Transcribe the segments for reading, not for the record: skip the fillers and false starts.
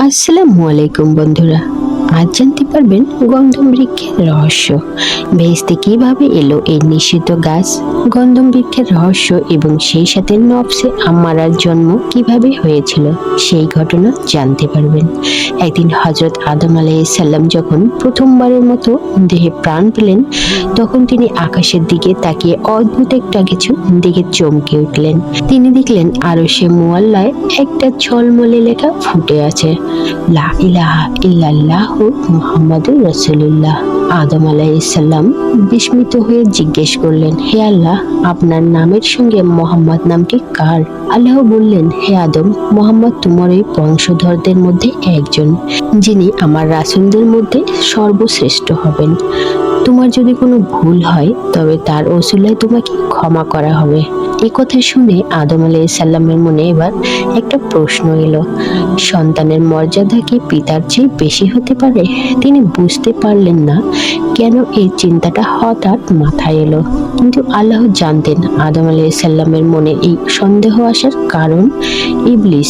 আসসালামু আলাইকুম বন্ধুরা। আজ জানতে পারবেন গন্ধম বৃক্ষের রহস্য। বেহেশতে কিভাবে এলো এই নিষিদ্ধ গাছ, গন্ধম বৃক্ষের রহস্য এবং সেই সাথে নফসে আম্মারার জন্ম কিভাবে হয়েছিল সেই ঘটনা জানতে পারবেন। একদিন হযরত আদম আলাইহিসসালাম যখন প্রথমবারের মতো দেহে প্রাণ পেলেন, তখন তিনি আকাশের দিকে তাকিয়ে অদ্ভুত একটা কিছু দেখে চমকে উঠলেন। তিনি দেখলেন আরশে মুআল্লায় একটা ঝলমলে লেখা ফুটে আছে, লা ইলাহা ইল্লাল্লাহু মুহাম্মাদুর রাসূলুল্লাহ। আদম আলাইহিসসালাম বিস্মিত হয়ে জিজ্ঞেস করলেন, হে আল্লাহ, আপনার নামের সঙ্গে মোহাম্মদ নামটি কার? আল্লাহ বললেন, হে আদম, মোহাম্মদ তোমার এই বংশধরদের মধ্যে একজন, যিনি আমার রাসূলদের মধ্যে সর্বশ্রেষ্ঠ হবেন। তোমার যদি কোনো ভুল হয় তবে তার ওসিলায় তোমাকে ক্ষমা করা হবে। এই কথা শুনে আদম আলাইহিসসালামের মনে এবার একটা প্রশ্ন এলো, সন্তানের মর্যাদা কি পিতার চেয়ে বেশি হতে পারে? তিনি বুঝতে পারলেন না কেন এই চিন্তাটা হঠাৎ মাথায় এলো, কিন্তু আল্লাহ জানতেন আদম আলাইহিসসালামের মনে এই সন্দেহ আসার কারণ। ইবলিস,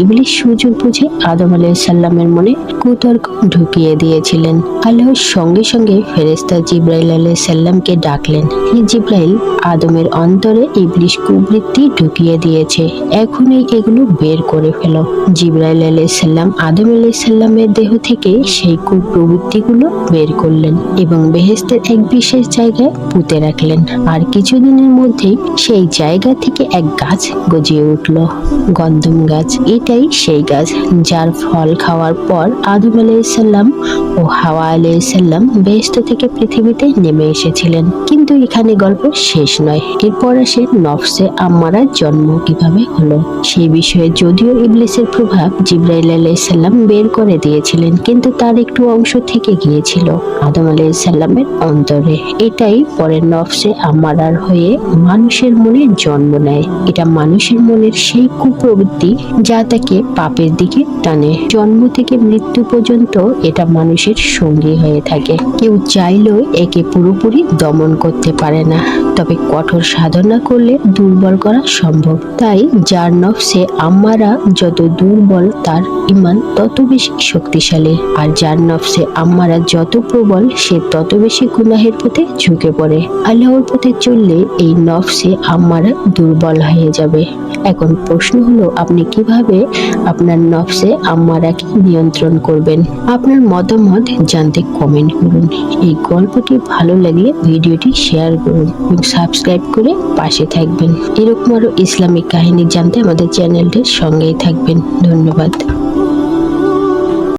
ইবলিস সুযোগ বুঝে আদম আলাইহিসসালামের মনে কুতর্ক ঢুকিয়ে দিয়েছিলেন। আল্লাহ সঙ্গে সঙ্গে ফেরেশতা জিবরাইল আলাইহিসসালামকে ডাকলেন, হে জিবরাইল, আদমের অন্তরে ইবলিস কুবৃত্তি ঢুকিয়ে দিয়েছে, এখনই এগুলো বের করে ফেলো। জিবরাইল আলাইহিসসালাম আদম আলাইহিসসালামের দেহ থেকে সেই কুপ্রবৃত্তিগুলো বের করলেন এবং বেহেশতের এক বিশেষ জায়গায় পুঁতে রাখলেন। আর কিছুদিনের মধ্যেই সেই জায়গা থেকে এক গাছ গজিয়ে উঠল, গন্ধম গাছ। এটাই সেই গাছ যার ফল খাওয়ার পর আদম আলাইহিসসালাম ও হাওয়া আলাইহিসসালাম বেহেশত থেকে পৃথিবীতে নেমে এসেছিলেন। কিন্তু এখানে গল্প শেষ নয়, এরপর আসে নফসে আম্মারার জন্ম কিভাবে হলো সেই বিষয়ে। যদিও ইবলিসের প্রভাব জিবরাইল আলাইহিসসালাম বের করে দিয়েছিলেন, কিন্তু তার একটু অংশ থেকে গিয়েছিল আদম আলাইহিসসালামের অন্তরে। এটাই পরে নফসে আম্মারার হয়ে মানুষের মনে জন্ম নেয়। এটা মানুষের মনের সেই কুপ্রবৃত্তি যা তাকে পাপের দিকে টানে। জন্ম থেকে মৃত্যু পর্যন্ত এটা মানুষের সঙ্গী হয়ে থাকে। কেউ চাইলেও একে পুরোপুরি দমন করতে পারে না, তবে কঠোর সাধনা করলে দুর্বল করা সম্ভব। তাই যার নফসে আম্মারা যত দুর্বল, তার ঈমান তত বেশি শক্তিশালী। আর যার নফসে আম্মারা যত প্রবল, সে তত বেশি গুনাহের পথে ঝুঁকে পড়ে। আল্লাহর পথে চললে এই নফসে আম্মারা দুর্বল হয়ে যাবে। এখন প্রশ্ন হলো, আপনি কিভাবে আপনার নফসে আম্মারাকে নিয়ন্ত্রণ করবেন? আপনার মতামত জানতে কমেন্ট করুন। এই গল্পটি ভালো লাগলে ভিডিওটি শেয়ার করুন এবং সাবস্ক্রাইব করে পাশে থাকবেন। এরকম আরো ইসলামিক কাহিনী জানতে আমাদের চ্যানেলটির সঙ্গেই থাকবেন। ধন্যবাদ।